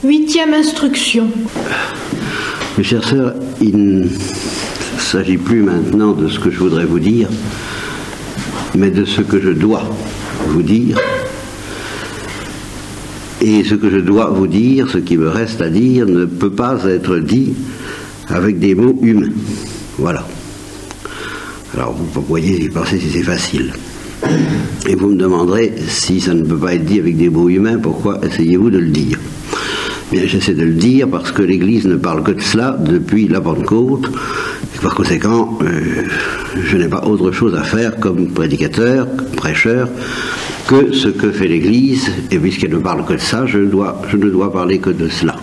8e instruction. Mes chères sœurs, il ne s'agit plus maintenant de ce que je voudrais vous dire, mais de ce que je dois vous dire. Et ce que je dois vous dire, ce qui me reste à dire, ne peut pas être dit avec des mots humains. Voilà. Alors vous voyez, vous pensez si c'est facile. Et vous me demanderez, si ça ne peut pas être dit avec des mots humains, pourquoi essayez-vous de le dire? Bien, j'essaie de le dire parce que l'Église ne parle que de cela depuis la Pentecôte. Et par conséquent, je n'ai pas autre chose à faire comme prédicateur, comme prêcheur, que ce que fait l'Église. Et puisqu'elle ne parle que de ça, je ne dois parler que de cela.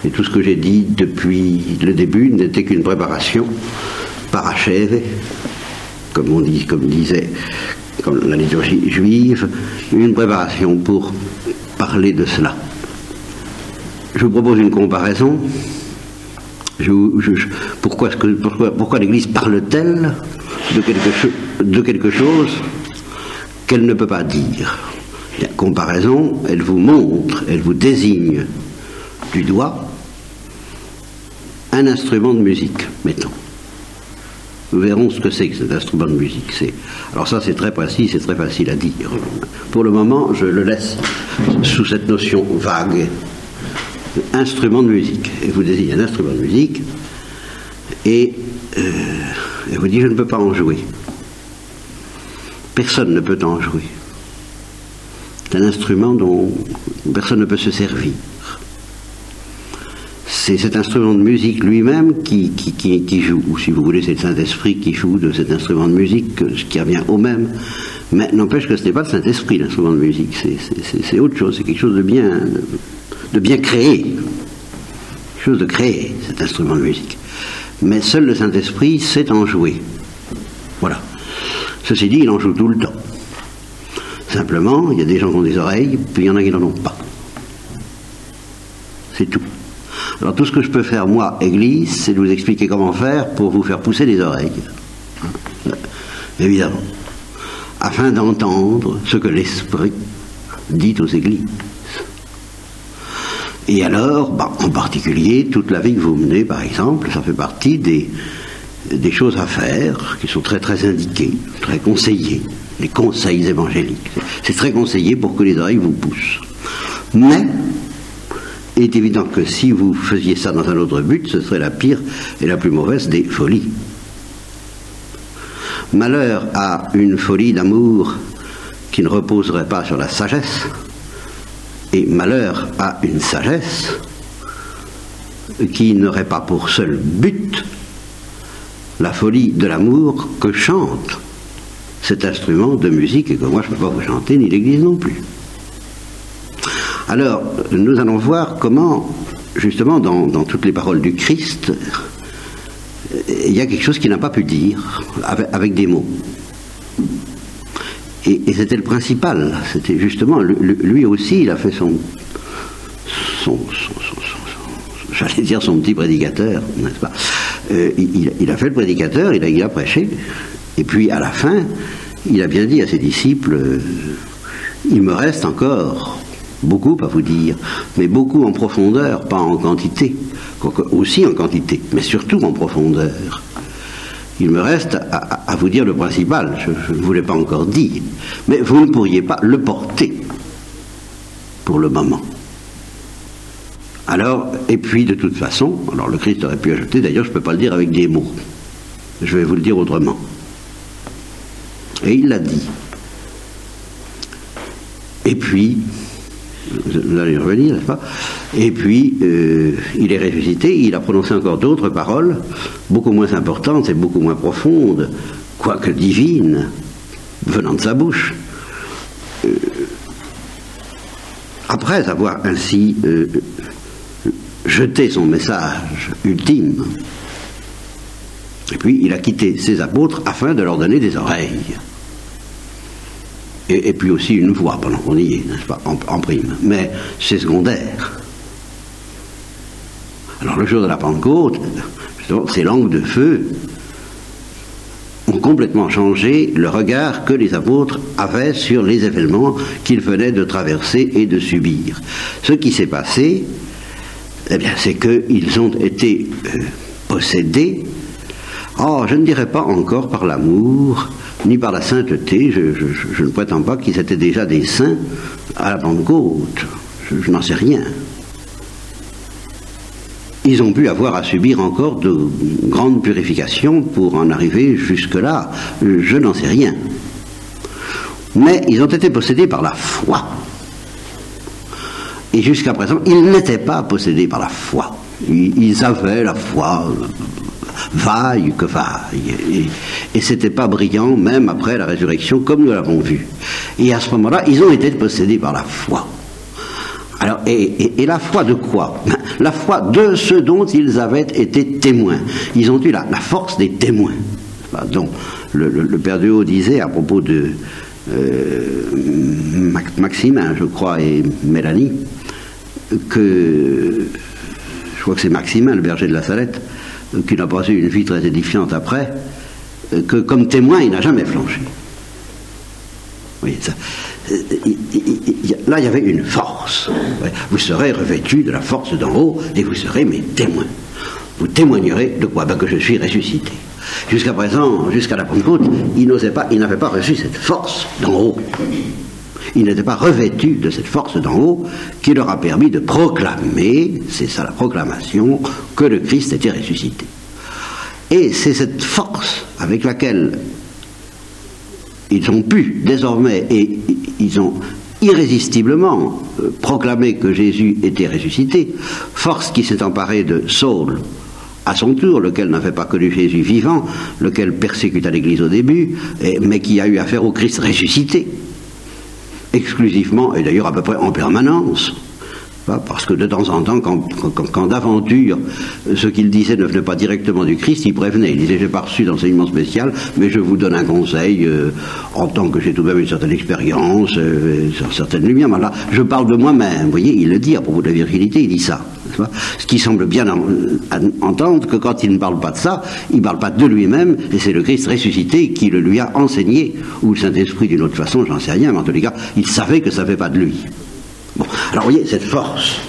Et tout ce que j'ai dit depuis le début n'était qu'une préparation parachèvée, comme disait la liturgie juive, une préparation pour parler de cela. Je vous propose une comparaison. Pourquoi l'Église parle-t-elle de quelque chose qu'elle ne peut pas dire? La comparaison, elle vous montre, elle vous désigne du doigt un instrument de musique, mettons. Nous verrons ce que c'est que cet instrument de musique. Alors ça, c'est très précis, c'est très facile à dire. Pour le moment, je le laisse sous cette notion vague. Instrument de musique. Et vous désignez un instrument de musique et vous dites, je ne peux pas en jouer. Personne ne peut en jouer. C'est un instrument dont personne ne peut se servir. C'est cet instrument de musique lui-même qui joue, ou si vous voulez, c'est le Saint-Esprit qui joue de cet instrument de musique, ce qui revient au même. Mais n'empêche que ce n'est pas le Saint-Esprit, l'instrument de musique, c'est autre chose, c'est quelque chose de bien créé, quelque chose de créé, cet instrument de musique. Mais seul le Saint-Esprit sait en jouer. Voilà. Ceci dit, il en joue tout le temps. Simplement, il y a des gens qui ont des oreilles, puis il y en a qui n'en ont pas. C'est tout. Alors tout ce que je peux faire, moi, Église, c'est de vous expliquer comment faire pour vous faire pousser les oreilles. Évidemment. Afin d'entendre ce que l'Esprit dit aux Églises. Et alors, en particulier, toute la vie que vous menez, par exemple, ça fait partie des choses à faire qui sont très très indiquées, très conseillées, les conseils évangéliques. C'est très conseillé pour que les oreilles vous poussent. Mais il est évident que si vous faisiez ça dans un autre but, ce serait la pire et la plus mauvaise des folies. Malheur à une folie d'amour qui ne reposerait pas sur la sagesse, et malheur à une sagesse qui n'aurait pas pour seul but la folie de l'amour que chante cet instrument de musique et que moi je ne peux pas vous chanter, ni l'Église non plus. Alors, nous allons voir comment, justement, dans toutes les paroles du Christ, il y a quelque chose qu'il n'a pas pu dire avec des mots. Et c'était le principal. C'était justement, lui aussi, il a fait j'allais dire son petit prédicateur, n'est-ce pas? Il a fait le prédicateur, il a prêché, et puis à la fin, il a bien dit à ses disciples, il me reste encore beaucoup à vous dire, mais beaucoup en profondeur, pas en quantité, aussi en quantité, mais surtout en profondeur. Il me reste à vous dire le principal, je ne vous l'ai pas encore dit, mais vous ne pourriez pas le porter pour le moment. Alors, et puis de toute façon, alors le Christ aurait pu ajouter, d'ailleurs je ne peux pas le dire avec des mots, je vais vous le dire autrement. Et il l'a dit. Et puis, vous allez y revenir, n'est-ce pas? Et puis, il est ressuscité, il a prononcé encore d'autres paroles, beaucoup moins importantes et beaucoup moins profondes, quoique divines, venant de sa bouche. Après avoir ainsi jeté son message ultime, et puis il a quitté ses apôtres afin de leur donner des oreilles. Et puis aussi une voix pendant qu'on y est, n'est-ce pas, en prime. Mais c'est secondaire. Alors le jour de la Pentecôte, ces langues de feu ont complètement changé le regard que les apôtres avaient sur les événements qu'ils venaient de traverser et de subir. Ce qui s'est passé, eh bien, c'est qu'ils ont été possédés, je ne dirais pas encore par l'amour, ni par la sainteté. Je ne prétends pas qu'ils étaient déjà des saints à la Pentecôte. Je n'en sais rien. Ils ont pu avoir à subir encore de grandes purifications pour en arriver jusque-là. Je n'en sais rien. Mais ils ont été possédés par la foi. Et jusqu'à présent, ils n'étaient pas possédés par la foi. Ils avaient la foi, vaille que vaille. Et c'était pas brillant, même après la résurrection, comme nous l'avons vu. Et à ce moment-là, ils ont été possédés par la foi. Alors, et la foi de quoi? La foi de ce dont ils avaient été témoins. Ils ont eu la force des témoins. Donc, le Père de Haut disait à propos de Maximin, je crois, et Mélanie, je crois que c'est Maximin, le berger de la Salette, qui n'a pas eu une vie très édifiante après, que comme témoin, il n'a jamais flanché. Oui, ça. Là, il y avait une force. Vous serez revêtus de la force d'en haut et vous serez mes témoins. Vous témoignerez de quoi? Que je suis ressuscité. Jusqu'à présent, jusqu'à la Pentecôte, ils n'avaient pas reçu cette force d'en haut. Ils n'étaient pas revêtus de cette force d'en haut qui leur a permis de proclamer, c'est ça la proclamation, que le Christ était ressuscité. Et c'est cette force avec laquelle ils ont pu désormais, et ils ont irrésistiblement proclamé que Jésus était ressuscité, force qui s'est emparée de Saul à son tour, lequel n'avait pas connu Jésus vivant, lequel persécuta l'Église au début, mais qui a eu affaire au Christ ressuscité, exclusivement, et d'ailleurs à peu près en permanence. Parce que de temps en temps, quand d'aventure, ce qu'il disait ne venait pas directement du Christ, il prévenait. Il disait, j'ai pas reçu d'enseignement spécial, mais je vous donne un conseil, en tant que j'ai tout de même une certaine expérience, sur certaines lumières. Là, je parle de moi-même. Vous voyez, il le dit à propos de la virginité, il dit ça. Ce qui semble bien entendre que quand il ne parle pas de ça, il ne parle pas de lui-même, et c'est le Christ ressuscité qui le lui a enseigné, ou le Saint-Esprit d'une autre façon, j'en sais rien, mais en tous les cas, il savait que ça ne fait pas de lui. Bon, alors vous voyez, cette force,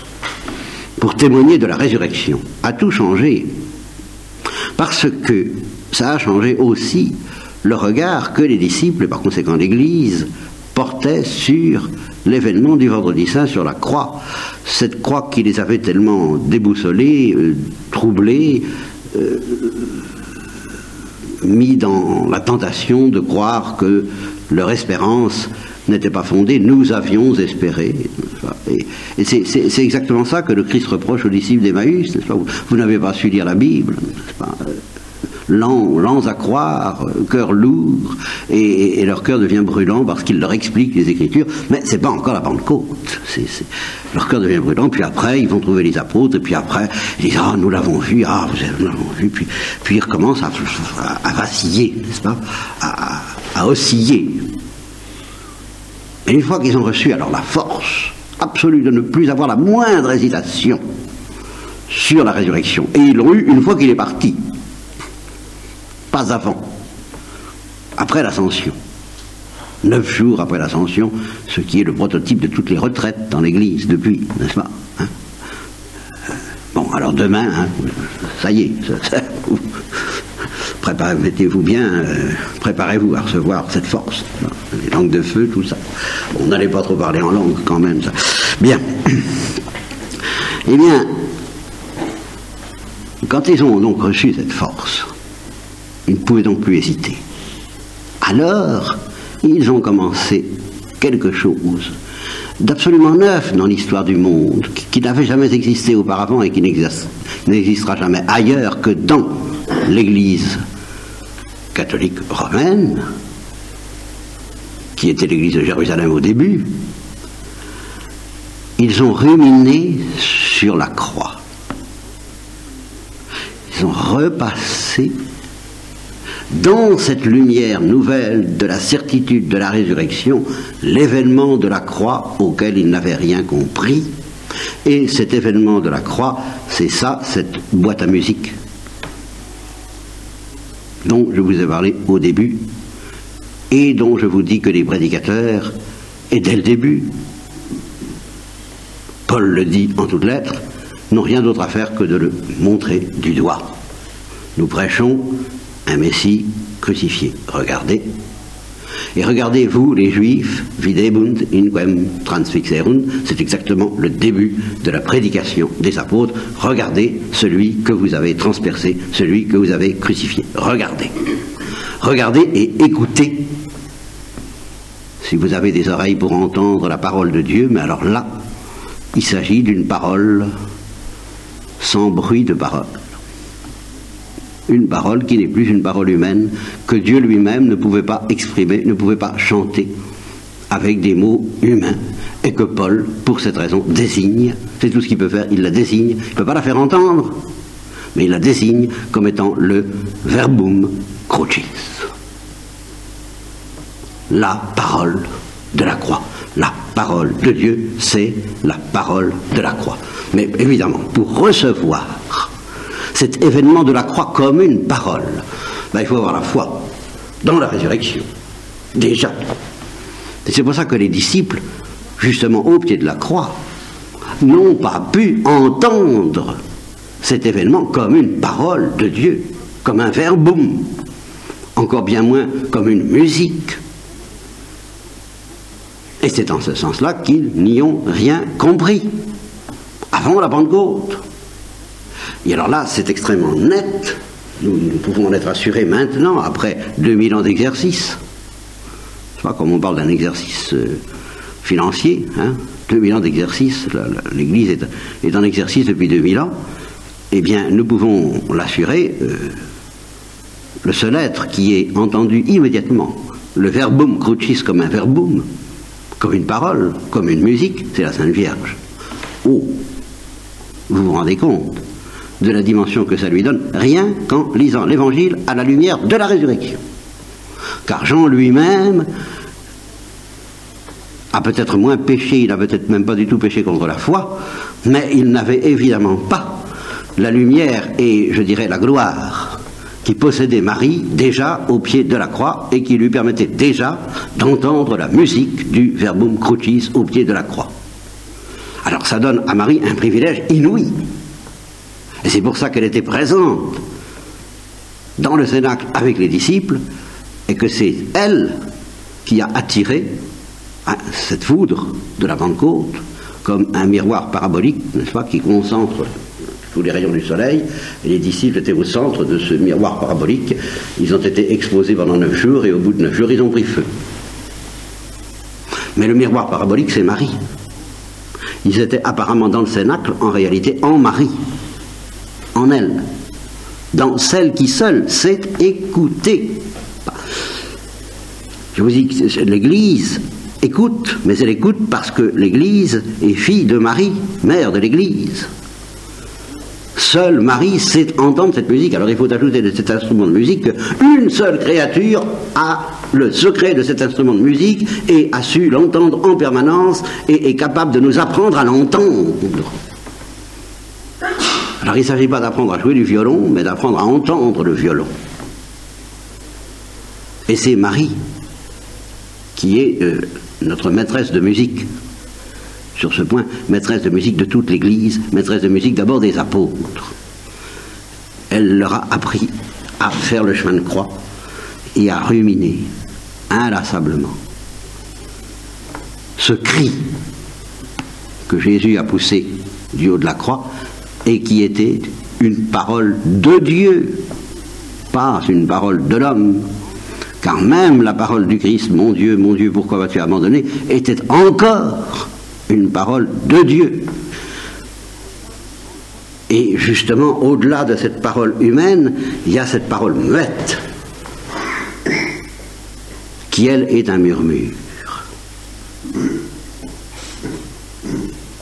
pour témoigner de la résurrection, a tout changé, parce que ça a changé aussi le regard que les disciples, et par conséquent l'Église, portaient sur l'événement du Vendredi Saint, sur la croix. Cette croix qui les avait tellement déboussolés, troublés, mis dans la tentation de croire que leur espérance n'était pas fondée. Nous avions espéré. Et c'est exactement ça que le Christ reproche aux disciples d'Emmaüs, n'est-ce pas? Vous n'avez pas su lire la Bible, n'est-ce pas? Lents à croire, cœur lourd, et leur cœur devient brûlant parce qu'il leur explique les Écritures, mais c'est pas encore la Pentecôte. Leur cœur devient brûlant, puis après ils vont trouver les apôtres, et puis après ils disent nous l'avons vu, nous l'avons vu, puis ils recommencent à vaciller, n'est-ce pas, à osciller. Et une fois qu'ils ont reçu alors la force absolue de ne plus avoir la moindre hésitation sur la résurrection, et ils l'ont eu une fois qu'il est parti, pas avant, après l'ascension, 9 jours après l'ascension, ce qui est le prototype de toutes les retraites dans l'Église depuis, n'est-ce pas, hein? Bon, alors demain, ça y est, mettez-vous bien, préparez-vous à recevoir cette force, les langues de feu, tout ça. On n'allait pas trop parler en langue quand même, ça. Bien. Eh bien, quand ils ont donc reçu cette force, ils ne pouvaient donc plus hésiter. Alors, ils ont commencé quelque chose d'absolument neuf dans l'histoire du monde, qui n'avait jamais existé auparavant et qui n'existera jamais ailleurs que dans l'Église catholique romaine, qui était l'Église de Jérusalem au début. Ils ont ruminé sur la croix. Ils ont repassé dans cette lumière nouvelle de la certitude de la résurrection, l'événement de la croix auquel ils n'avaient rien compris. Et cet événement de la croix, c'est ça, cette boîte à musique. dont je vous ai parlé au début, et dont je vous dis que les prédicateurs, et dès le début, Paul le dit en toutes lettres, n'ont rien d'autre à faire que de le montrer du doigt. Nous prêchons un Messie crucifié. Regardez. Et regardez, vous, les Juifs, videbunt inquem transfixerunt, c'est exactement le début de la prédication des apôtres. Regardez celui que vous avez transpercé, celui que vous avez crucifié. Regardez. Regardez et écoutez. Si vous avez des oreilles pour entendre la parole de Dieu, mais alors là, il s'agit d'une parole sans bruit de parole. Une parole qui n'est plus une parole humaine, que Dieu lui-même ne pouvait pas exprimer, ne pouvait pas chanter avec des mots humains, et que Paul, pour cette raison, désigne, c'est tout ce qu'il peut faire, il la désigne, il ne peut pas la faire entendre, mais il la désigne comme étant le verbum crucis. La parole de la croix. La parole de Dieu, c'est la parole de la croix. Mais évidemment, pour recevoir cet événement de la croix comme une parole, il faut avoir la foi dans la résurrection, déjà. Et c'est pour ça que les disciples, justement au pied de la croix, n'ont pas pu entendre cet événement comme une parole de Dieu, comme un verbum, encore bien moins comme une musique. Et c'est en ce sens-là qu'ils n'y ont rien compris, avant la Pentecôte. Et alors là, c'est extrêmement net, nous pouvons en être assurés maintenant, après 2000 ans d'exercice. C'est pas comme on parle d'un exercice financier, 2000 ans d'exercice, l'Église est en exercice depuis 2000 ans, eh bien nous pouvons l'assurer, le seul être qui ait entendu immédiatement le verbum crucis comme un verbum, comme une parole, comme une musique, c'est la Sainte Vierge. Oh, vous vous rendez compte de la dimension que ça lui donne, rien qu'en lisant l'Évangile à la lumière de la résurrection. Car Jean lui-même a peut-être moins péché, il n'a peut-être même pas du tout péché contre la foi, mais il n'avait évidemment pas la lumière et, je dirais, la gloire qui possédait Marie déjà au pied de la croix et qui lui permettait déjà d'entendre la musique du verbum crucis au pied de la croix. Alors ça donne à Marie un privilège inouï. Et c'est pour ça qu'elle était présente dans le cénacle avec les disciples, et que c'est elle qui a attiré cette foudre de la Pentecôte, comme un miroir parabolique, n'est-ce pas, qui concentre tous les rayons du soleil, et les disciples étaient au centre de ce miroir parabolique. Ils ont été exposés pendant 9 jours, et au bout de 9 jours, ils ont pris feu. Mais le miroir parabolique, c'est Marie. Ils étaient apparemment dans le cénacle, en réalité en Marie, en elle, dans celle qui seule sait écouter. Je vous dis que l'Église écoute, mais elle écoute parce que l'Église est fille de Marie, mère de l'Église. Seule Marie sait entendre cette musique. Alors il faut ajouter de cet instrument de musique qu'une seule créature a le secret de cet instrument de musique et a su l'entendre en permanence et est capable de nous apprendre à l'entendre. Alors il ne s'agit pas d'apprendre à jouer du violon, mais d'apprendre à entendre le violon. Et c'est Marie qui est notre maîtresse de musique. Sur ce point, maîtresse de musique de toute l'Église, maîtresse de musique d'abord des apôtres. Elle leur a appris à faire le chemin de croix et à ruminer inlassablement ce cri que Jésus a poussé du haut de la croix et qui était une parole de Dieu, pas une parole de l'homme. Car même la parole du Christ, mon Dieu, pourquoi m'as-tu abandonné, était encore une parole de Dieu. Et justement, au-delà de cette parole humaine, il y a cette parole muette, qui, elle, est un murmure.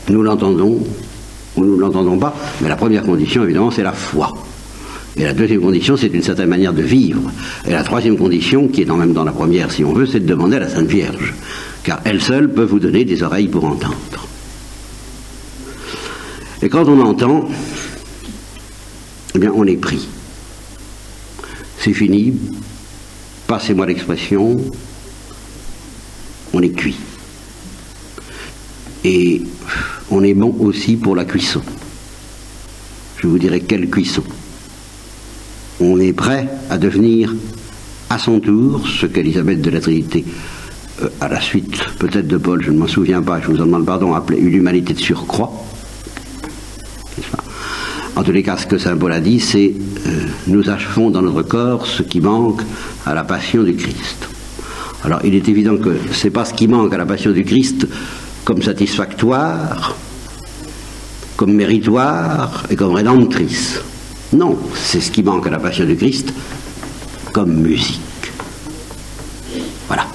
Nous l'entendons, ou nous ne l'entendons pas, mais la première condition, évidemment, c'est la foi. Et la deuxième condition, c'est une certaine manière de vivre. Et la troisième condition, qui est même dans la première, si on veut, c'est de demander à la Sainte Vierge. Car elle seule peut vous donner des oreilles pour entendre. Et quand on entend, eh bien, on est pris. c'est fini, passez-moi l'expression, on est cuit. Et on est bon aussi pour la cuisson. Je vous dirai quelle cuisson. On est prêt à devenir à son tour ce qu'Élisabeth de la Trinité, à la suite peut-être de Paul, je ne m'en souviens pas, je vous en demande pardon, appelait une humanité de surcroît. En tous les cas, ce que saint Paul a dit, c'est nous achevons dans notre corps ce qui manque à la passion du Christ. Alors il est évident que ce n'est pas ce qui manque à la passion du Christ comme satisfactoire, comme méritoire et comme rédemptrice. Non, c'est ce qui manque à la passion du Christ comme musique. Voilà.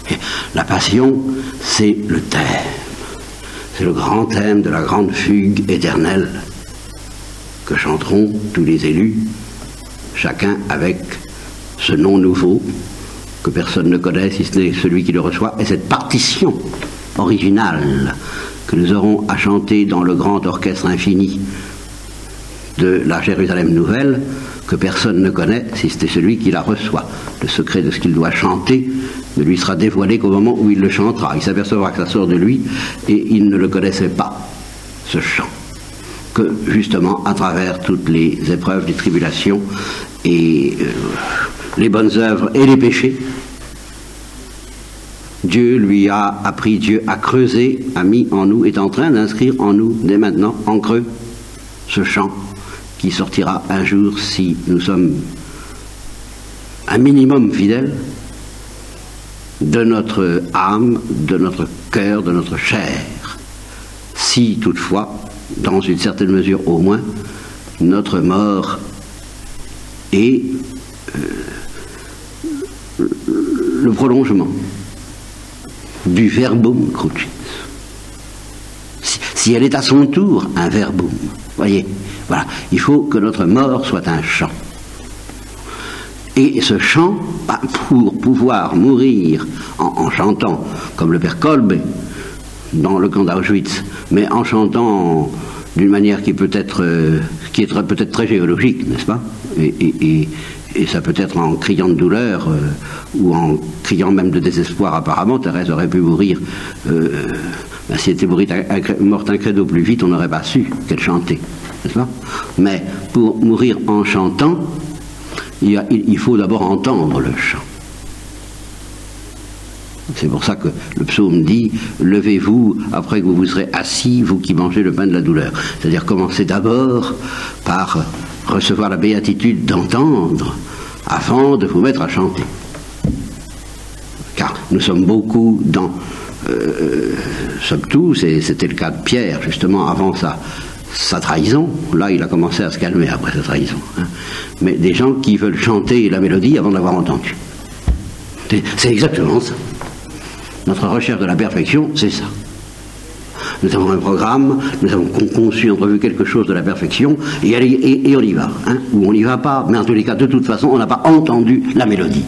Et la passion, c'est le thème. C'est le grand thème de la grande fugue éternelle que chanteront tous les élus, chacun avec ce nom nouveau que personne ne connaît si ce n'est celui qui le reçoit, et cette partition originale que nous aurons à chanter dans le grand orchestre infini de la Jérusalem nouvelle, que personne ne connaît si c'est celui qui la reçoit. Le secret de ce qu'il doit chanter ne lui sera dévoilé qu'au moment où il le chantera. Il s'apercevra que ça sort de lui et il ne le connaissait pas, ce chant. Que justement, à travers toutes les épreuves, les tribulations et les bonnes œuvres et les péchés, Dieu lui a appris, Dieu a creusé, a mis en nous, est en train d'inscrire en nous, dès maintenant, en creux, ce chant qui sortira un jour si nous sommes un minimum fidèles de notre âme, de notre cœur, de notre chair. Si toutefois, dans une certaine mesure au moins, notre mort est le prolongement du verbum crucis. Si elle est à son tour un verbum, voyez, voilà, il faut que notre mort soit un chant. Et ce chant, pour pouvoir mourir en chantant, comme le père Kolbe dans le camp d'Auschwitz, mais en chantant d'une manière qui est peut-être très géologique, n'est-ce pas, et ça peut être en criant de douleur ou en criant même de désespoir apparemment. Thérèse aurait pu mourir, si elle était morte un credo plus vite, on n'aurait pas su qu'elle chantait, n'est-ce pas? Mais pour mourir en chantant, il faut d'abord entendre le chant. C'est pour ça que le psaume dit « Levez-vous après que vous vous serez assis, vous qui mangez le pain de la douleur ». C'est-à-dire commencez d'abord par recevoir la béatitude d'entendre avant de vous mettre à chanter. Car nous sommes beaucoup dans... sommes tous, et c'était le cas de Pierre justement avant sa trahison. Là il a commencé à se calmer après sa trahison. Mais des gens qui veulent chanter la mélodie avant de l'avoir entendue. C'est exactement ça. Notre recherche de la perfection, c'est ça. Nous avons un programme, nous avons conçu, entrevu quelque chose de la perfection, et on y va. Ou on n'y va pas, mais en tous les cas, de toute façon, on n'a pas entendu la mélodie.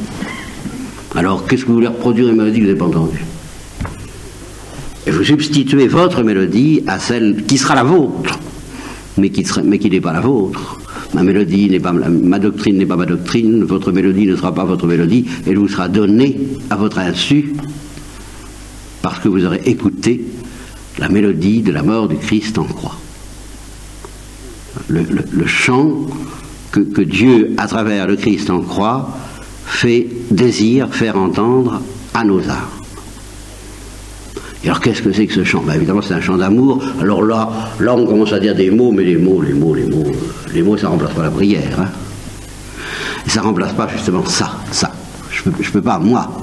Alors, qu'est-ce que vous voulez reproduire une mélodie que vous n'avez pas entendue? Et vous substituez votre mélodie à celle qui sera la vôtre, mais qui n'est pas la vôtre. Ma mélodie n'est pas ma doctrine n'est pas ma doctrine, votre mélodie ne sera pas votre mélodie, elle vous sera donnée à votre insu, parce que vous aurez écouté la mélodie de la mort du Christ en croix. Le chant que Dieu, à travers le Christ en croix, désire faire entendre à nos âmes. Et alors qu'est-ce que c'est que ce chant? Évidemment c'est un chant d'amour. Alors là on commence à dire des mots, mais les mots ça remplace pas la prière. Et ça remplace pas justement ça. Je peux pas, moi,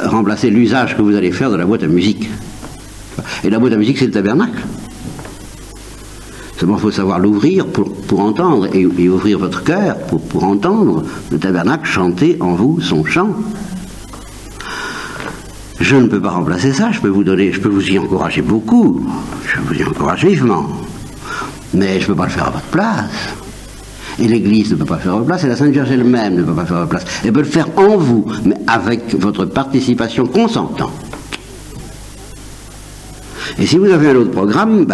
remplacer l'usage que vous allez faire de la boîte à musique. Et la boîte à musique c'est le tabernacle. Seulement il faut savoir l'ouvrir pour entendre, et ouvrir votre cœur pour entendre le tabernacle chanter en vous son chant. Je ne peux pas remplacer ça, je peux vous y encourager beaucoup, je vous y encourage vivement, mais je ne peux pas le faire à votre place. Et l'Église ne peut pas faire à votre place, et la Sainte Vierge elle-même ne peut pas faire à votre place. Elle peut le faire en vous, mais avec votre participation consentante. Et si vous avez un autre programme,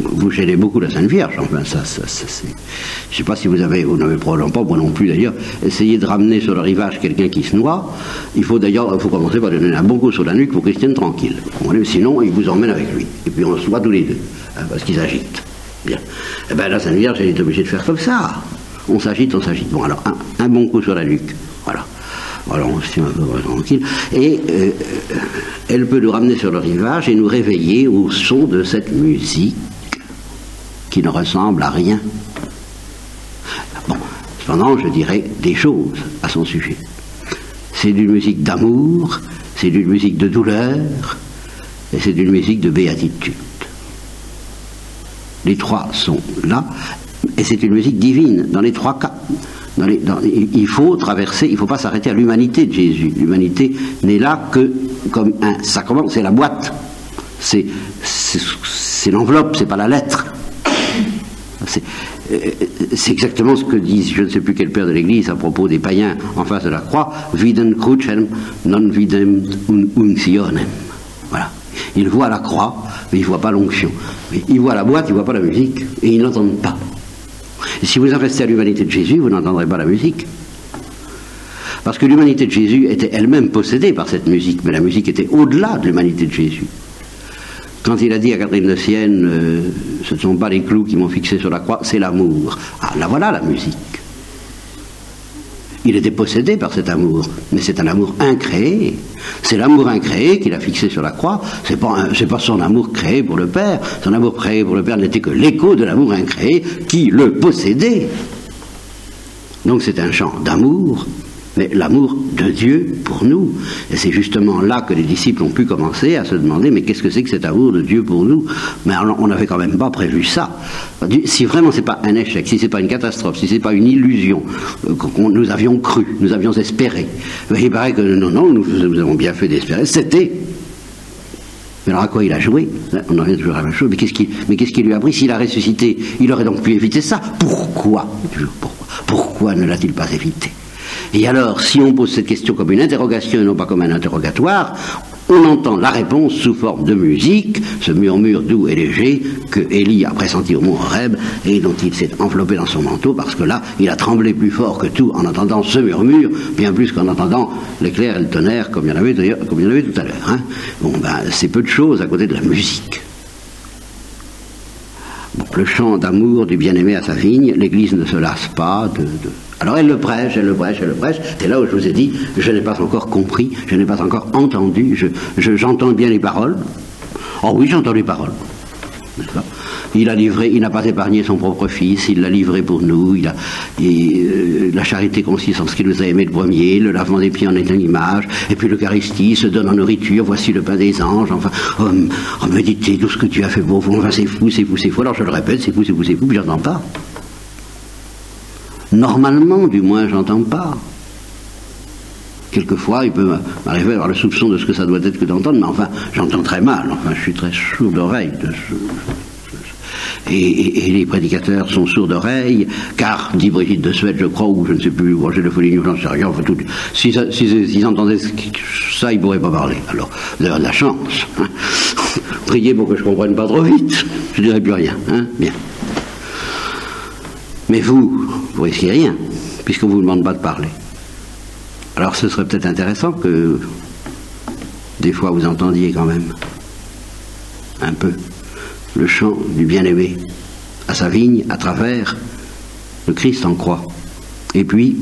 vous gênez beaucoup la Sainte Vierge. Enfin, ça c'est... Je ne sais pas si vous n'avez probablement pas, moi non plus d'ailleurs, essayé de ramener sur le rivage quelqu'un qui se noie. Il faut commencer par lui donner un bon coup sur la nuque pour qu'il se tienne tranquille. Sinon, il vous emmène avec lui. Et puis on se noie tous les deux, hein, parce qu'ils s'agitent. Bien. Eh bien, la Sainte Vierge, elle est obligée de faire comme ça. On s'agite, on s'agite. Bon, alors, un bon coup sur la nuque. Voilà. Alors, on se tient un peu tranquille. Et elle peut nous ramener sur le rivage et nous réveiller au son de cette musique qui ne ressemble à rien. Bon, cependant, je dirais des choses à son sujet. C'est une musique d'amour, c'est une musique de douleur, et c'est une musique de béatitude. Les trois sont là, et c'est une musique divine dans les trois cas. Il faut traverser, il ne faut pas s'arrêter à l'humanité de Jésus. L'humanité n'est là que comme un sacrement, c'est la boîte, c'est l'enveloppe, c'est pas la lettre. C'est exactement ce que disent, je ne sais plus quel père de l'Église à propos des païens en face de la croix, videm crucem non videm unctionem. Voilà. Ils voient la croix, mais ils ne voient pas l'onction. Ils voient la boîte, ils ne voient pas la musique, et ils n'entendent pas. Et si vous en restez à l'humanité de Jésus, vous n'entendrez pas la musique. Parce que l'humanité de Jésus était elle-même possédée par cette musique, mais la musique était au-delà de l'humanité de Jésus. Quand il a dit à Catherine de Sienne, ce ne sont pas les clous qui m'ont fixé sur la croix, c'est l'amour. Ah, là voilà la musique. Il était possédé par cet amour, mais c'est un amour incréé. C'est l'amour incréé qu'il a fixé sur la croix. C'est pas son amour créé pour le Père. Son amour créé pour le Père n'était que l'écho de l'amour incréé qui le possédait. Donc c'est un chant d'amour, mais l'amour de Dieu pour nous. Et c'est justement là que les disciples ont pu commencer à se demander, mais qu'est-ce que c'est que cet amour de Dieu pour nous? Mais on n'avait quand même pas prévu ça. Si vraiment c'est pas un échec, si c'est pas une catastrophe, si c'est pas une illusion que nous avions cru, nous avions espéré, il paraît que non, nous avons bien fait d'espérer, c'était. Mais alors à quoi il a joué? On en revient toujours à la même chose. Mais qu'est-ce qui lui a pris? S'il a ressuscité, il aurait donc pu éviter ça. Pourquoi ne l'a-t-il pas évité? Et alors, si on pose cette question comme une interrogation et non pas comme un interrogatoire, on entend la réponse sous forme de musique, ce murmure doux et léger que Élie a pressenti au mont Horeb et dont il s'est enveloppé dans son manteau, parce que là, il a tremblé plus fort que tout en entendant ce murmure, bien plus qu'en entendant l'éclair et le tonnerre, comme il y en avait tout à l'heure. Hein. Bon, c'est peu de choses à côté de la musique. Bon, le chant d'amour du bien-aimé à sa vigne, l'Église ne se lasse pas de... Alors elle le prêche, et là où je vous ai dit, je n'ai pas encore compris, je n'ai pas encore entendu, j'entends bien les paroles. Oh oui, j'entends les paroles. Il n'a pas épargné son propre fils, il l'a livré pour nous, la charité consiste en ce qu'il nous a aimé le premier, le lavement des pieds en est une image, et puis l'Eucharistie se donne en nourriture, voici le pain des anges, enfin, méditez tout ce que tu as fait pour vous, enfin c'est fou, alors je le répète, c'est fou, puis j'entends pas. Normalement, du moins, j'entends pas. Quelquefois, il peut m'arriver à avoir le soupçon de ce que ça doit être que d'entendre, mais enfin, j'entends très mal. Enfin, je suis très sourd d'oreille. Et les prédicateurs sont sourds d'oreille, car, dit Brigitte de Suède, je crois, ou je ne sais plus, ou Roger de Foligno, j'en sais rien, enfin, s'ils entendaient ça, ils ne pourraient pas parler. Alors, vous avez de la chance. Hein. Priez pour que je ne comprenne pas trop vite. Je ne dirai plus rien. Hein. Bien. Mais vous risquez rien, puisqu'on ne vous demande pas de parler. Alors ce serait peut-être intéressant que des fois vous entendiez quand même un peu le chant du bien-aimé à sa vigne à travers le Christ en croix. Et puis,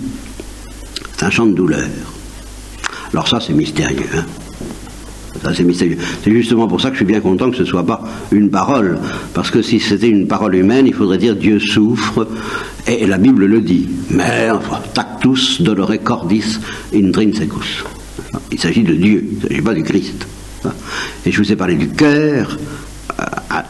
c'est un chant de douleur. Alors ça c'est mystérieux, hein. Ça, c'est mystérieux. C'est justement pour ça que je suis bien content que ce ne soit pas une parole. Parce que si c'était une parole humaine, il faudrait dire Dieu souffre, et la Bible le dit. Mais, enfin, tactus dolore cordis intrinsecus. Il s'agit de Dieu, il ne s'agit pas du Christ. Et je vous ai parlé du cœur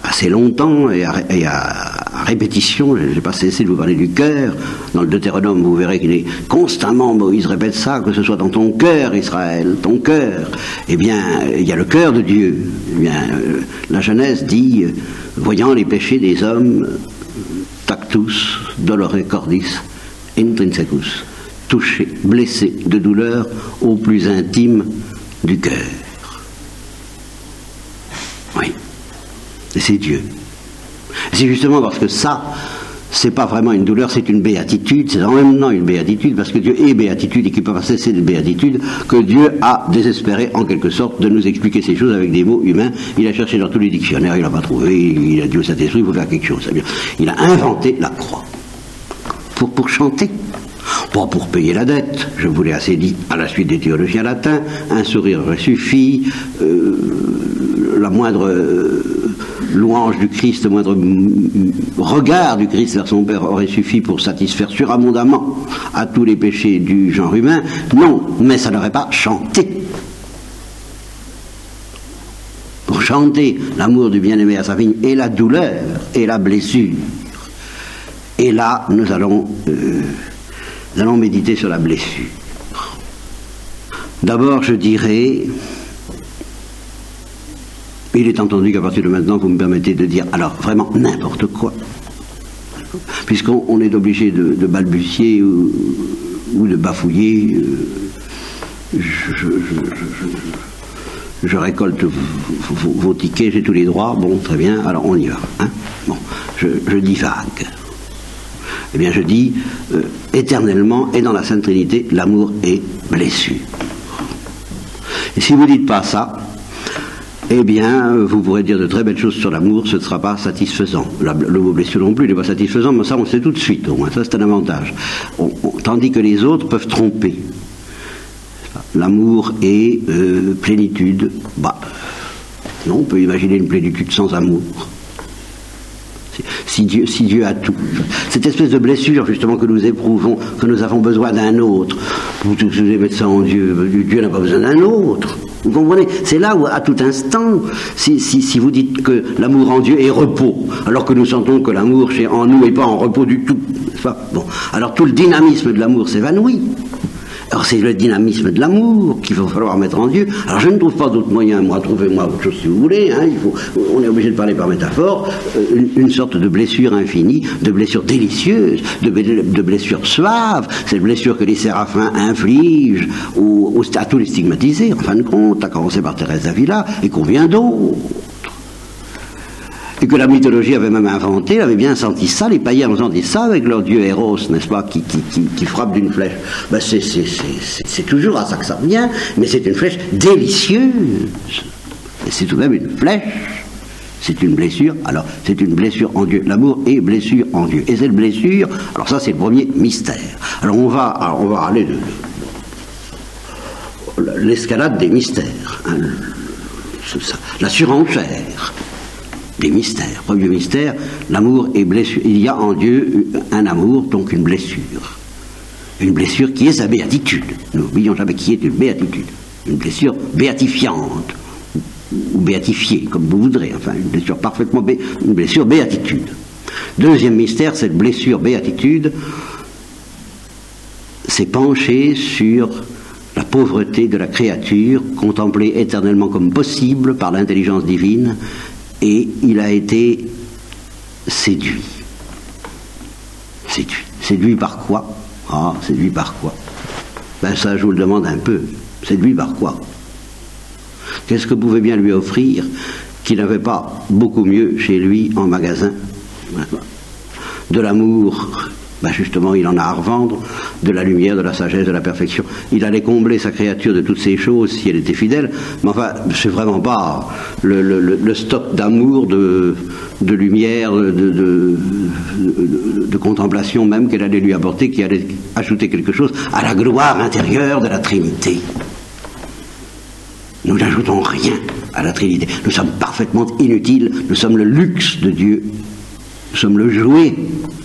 assez longtemps et à répétition. Je n'ai pas cessé de vous parler du cœur. Dans le Deutéronome, vous verrez qu'il est constamment, Moïse répète ça, que ce soit dans ton cœur, Israël, ton cœur. Eh bien, il y a le cœur de Dieu. Eh bien, la Genèse dit, voyant les péchés des hommes, tactus dolore cordis intrinsecus, touché, blessé de douleur au plus intime du cœur. Oui. Et c'est Dieu. C'est justement parce que ça, c'est pas vraiment une douleur, c'est une béatitude, c'est en même temps une béatitude, parce que Dieu est béatitude et qu'il ne peut pas cesser de béatitude, que Dieu a désespéré en quelque sorte de nous expliquer ces choses avec des mots humains. Il a cherché dans tous les dictionnaires, il n'a pas trouvé, il a dit au Saint-Esprit, il faut faire quelque chose. Il a inventé la croix. Pour chanter. Pas pour payer la dette, je vous l'ai assez dit à la suite des théologiens latins, un sourire aurait suffi, la moindre louange du Christ, le moindre regard du Christ vers son Père aurait suffi pour satisfaire surabondamment à tous les péchés du genre humain. Non, mais ça n'aurait pas chanté. Pour chanter l'amour du bien-aimé à sa vigne et la douleur et la blessure. Et là, nous allons méditer sur la blessure. D'abord, je dirais, il est entendu qu'à partir de maintenant, vous me permettez de dire, alors vraiment n'importe quoi, puisqu'on est obligé de balbutier ou de bafouiller. Je récolte vos tickets, j'ai tous les droits, bon, très bien, alors on y va. Hein, bon, je divague. Eh bien, je dis, éternellement, et dans la Sainte Trinité, l'amour est blessure. Et si vous ne dites pas ça, eh bien, vous pourrez dire de très belles choses sur l'amour, ce ne sera pas satisfaisant. Le mot blessure non plus n'est pas satisfaisant, mais ça, on le sait tout de suite, au moins, ça c'est un avantage. Tandis que les autres peuvent tromper. L'amour est plénitude. Bah, non, on peut imaginer une plénitude sans amour. Si Dieu a tout. Cette espèce de blessure, justement, que nous éprouvons, que nous avons besoin d'un autre. Vous devez mettre ça en Dieu. Dieu n'a pas besoin d'un autre. Vous comprenez? C'est là où, à tout instant, si vous dites que l'amour en Dieu est repos, alors que nous sentons que l'amour en nous n'est pas en repos du tout, n'est-ce pas? Bon. Alors tout le dynamisme de l'amour s'évanouit. Alors c'est le dynamisme de l'amour qu'il va falloir mettre en Dieu. Alors je ne trouve pas d'autre moyen, trouvez-moi autre chose si vous voulez, hein, on est obligé de parler par métaphore, une sorte de blessure infinie, de blessure délicieuse, de blessure suave, cette blessure que les séraphins infligent à tous les stigmatisés, en fin de compte, à commencer par Thérèse d'Avila, et combien d'autres. Et que la mythologie avait même inventé, elle avait bien senti ça, les païens ont senti ça avec leur dieu Eros, n'est-ce pas, qui frappe d'une flèche. Ben c'est toujours à ça que ça revient, mais c'est une flèche délicieuse. Et c'est tout de même une flèche, c'est une blessure, alors c'est une blessure en Dieu. L'amour est blessure en Dieu. Et cette blessure, alors ça c'est le premier mystère. Alors on va aller de l'escalade des mystères, hein, la surenchère des mystères. Premier mystère, l'amour est blessure. Il y a en Dieu un amour, donc une blessure. Une blessure qui est sa béatitude. N'oublions jamais qui est une béatitude. Une blessure béatifiante, ou béatifiée, comme vous voudrez. Enfin, une blessure parfaitement une blessure béatitude. Deuxième mystère, cette blessure béatitude s'est penchée sur la pauvreté de la créature, contemplée éternellement comme possible par l'intelligence divine, et il a été séduit. Séduit par quoi? Ah, séduit par quoi? Ben ça, je vous le demande un peu. Séduit par quoi? Qu'est-ce que pouvait bien lui offrir qu'il n'avait pas beaucoup mieux chez lui en magasin? De l'amour, ben justement, il en a à revendre, de la lumière, de la sagesse, de la perfection. Il allait combler sa créature de toutes ces choses si elle était fidèle, mais enfin, c'est vraiment pas le stock d'amour, de lumière, de contemplation même qu'elle allait lui apporter, qui allait ajouter quelque chose à la gloire intérieure de la Trinité. Nous n'ajoutons rien à la Trinité. Nous sommes parfaitement inutiles, nous sommes le luxe de Dieu. Nous sommes le jouet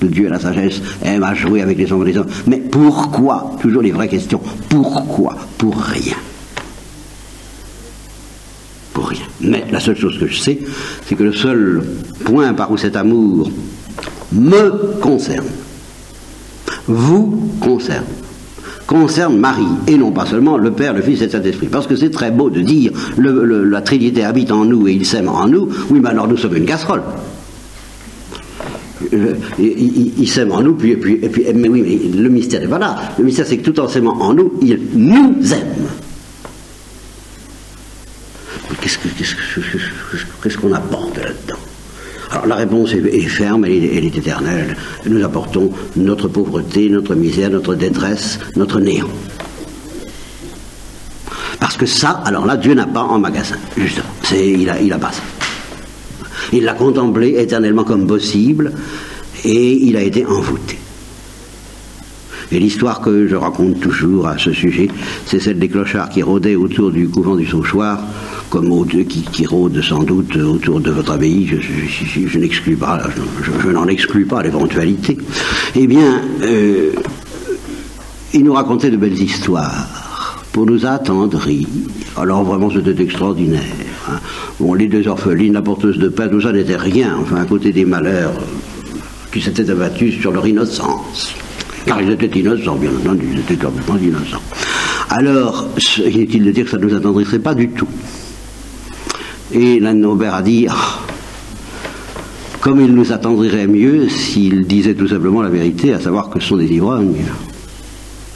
de Dieu, la sagesse aime à jouer avec les ombres des hommes. Mais pourquoi? Toujours les vraies questions. Pourquoi? Pour rien. Pour rien. Mais la seule chose que je sais, c'est que le seul point par où cet amour me concerne, vous concerne Marie, et non pas seulement le Père, le Fils et le Saint-Esprit. Parce que c'est très beau de dire la Trinité habite en nous et il s'aime en nous. Oui, mais alors nous sommes une casserole. Il s'aime en nous, mais oui, mais le mystère n'est pas là. Le mystère, c'est que tout en s'aimant en nous, il nous aime. Qu'est-ce qu'on apporte là-dedans? Alors, Alors la réponse est ferme, elle est éternelle. Nous apportons notre pauvreté, notre misère, notre détresse, notre néant. Parce que ça, alors là, Dieu n'a pas en magasin, justement. Il a pas ça. Il l'a contemplé éternellement comme possible, et il a été envoûté. Et l'histoire que je raconte toujours à ce sujet, c'est celle des clochards qui rôdaient autour du couvent du Sauchoir, comme qui rôdent sans doute autour de votre abbaye. Je n'exclus pas, je n'en exclus pas l'éventualité. Eh bien, ils nous racontaient de belles histoires pour nous attendrir. Alors vraiment, c'était extraordinaire. Hein. Bon, les deux orphelines, la porteuse de pain, tout ça n'était rien, enfin, à côté des malheurs qui s'étaient abattus sur leur innocence. Car ils étaient innocents, bien entendu, ils étaient complètement innocents. Alors, inutile de dire que ça ne nous attendrissait pas du tout. Et l'un de nos pères a dit, comme il nous attendrirait mieux s'il disait tout simplement la vérité, à savoir que ce sont des ivrognes.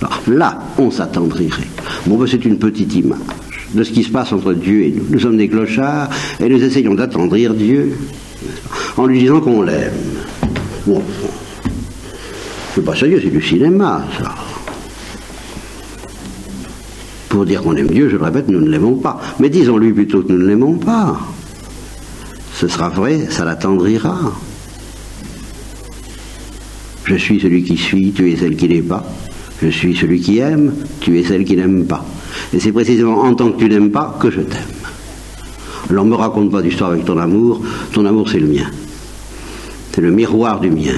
Alors, là, on s'attendrirait. Bon, ben, c'est une petite image de ce qui se passe entre Dieu et nous. Nous sommes des clochards et nous essayons d'attendrir Dieu en lui disant qu'on l'aime. Bon. C'est pas sérieux, c'est du cinéma, ça. Pour dire qu'on aime Dieu, je le répète, nous ne l'aimons pas. Mais disons-lui plutôt que nous ne l'aimons pas. Ce sera vrai, ça l'attendrira. Je suis celui qui suis, tu es celle qui n'est pas. Je suis celui qui aime, tu es celle qui n'aime pas. Et c'est précisément en tant que tu n'aimes pas que je t'aime. Alors ne me raconte pas d'histoire avec ton amour c'est le mien. C'est le miroir du mien.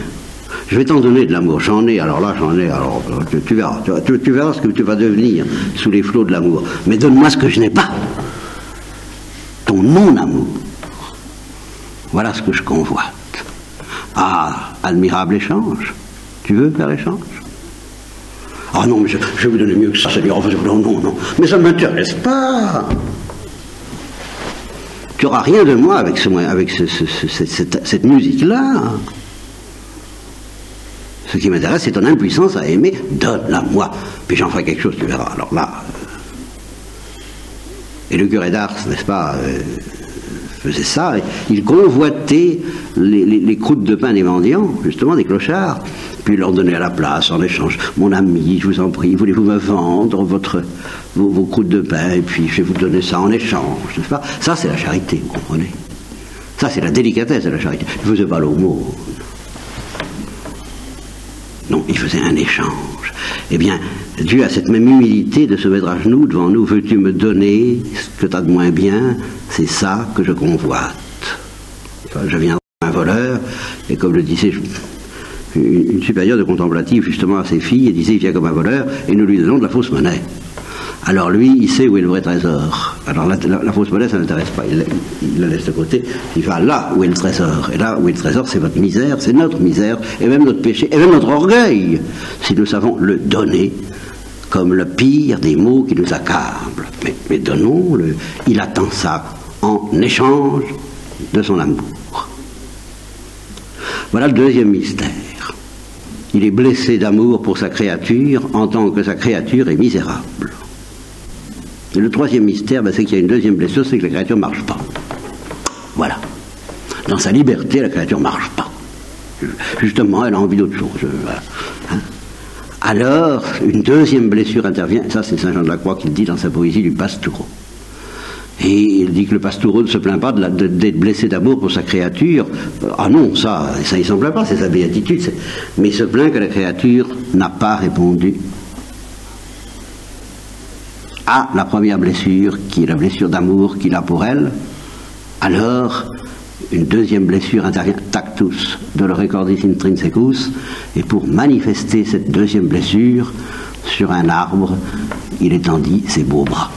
Je vais t'en donner de l'amour, j'en ai, alors tu verras, tu verras ce que tu vas devenir sous les flots de l'amour. Mais donne-moi ce que je n'ai pas, ton non-amour. Voilà ce que je convoite. Ah, admirable échange. Tu veux faire l'échange? Ah non, mais je vais vous donner mieux que ça, Seigneur. Non, mais ça ne m'intéresse pas. Tu n'auras rien de moi avec cette musique-là. Ce qui m'intéresse, c'est ton impuissance à aimer. Donne-la-moi. Puis j'en ferai quelque chose, tu verras. Alors là... Et le curé d'Ars, n'est-ce pas, faisait ça. Il convoitait les croûtes de pain des mendiants, justement, des clochards, puis leur donnait à la place, en échange. Mon ami, je vous en prie, voulez-vous me vendre vos croûtes de pain, et puis je vais vous donner ça en échange, n'est-ce pas? Ça, c'est la charité, vous comprenez? Ça, c'est la délicatesse de la charité. Il ne faisait pas l'aumône. Non, il faisait un échange. Eh bien, Dieu a cette même humilité de se mettre à genoux devant nous. Veux-tu me donner ce que tu as de moins bien? C'est ça que je convoite. Enfin, je viens un voleur, et comme le disait une supérieure de contemplative justement à ses filles, elle disait, il vient comme un voleur, et nous lui donnons de la fausse monnaie. Alors lui, il sait où est le vrai trésor. Alors la fausse monnaie, ça ne l'intéresse pas. Il la laisse de côté. Il va là où est le trésor. Et là où est le trésor, c'est votre misère, c'est notre misère, et même notre péché, et même notre orgueil, si nous savons le donner comme le pire des maux qui nous accablent. Mais donnons-le. Il attend ça en échange de son amour. Voilà le deuxième mystère. Il est blessé d'amour pour sa créature en tant que sa créature est misérable. Et le troisième mystère, c'est qu'il y a une deuxième blessure, c'est que la créature ne marche pas. Voilà. Dans sa liberté, la créature ne marche pas. Justement, elle a envie d'autre chose. Hein. Alors, une deuxième blessure intervient, ça c'est Saint Jean de la Croix qui le dit dans sa poésie du Pastoureau. Et il dit que le Pastoureau ne se plaint pas d'être blessé d'amour pour sa créature. Ah non, ça il s'en plaint pas, c'est sa béatitude. Mais il se plaint que la créature n'a pas répondu à la première blessure, qui est la blessure d'amour qu'il a pour elle. Alors, une deuxième blessure intervient, tactus, dolore cordis intrinsecus, et pour manifester cette deuxième blessure, sur un arbre, il étendit ses beaux bras.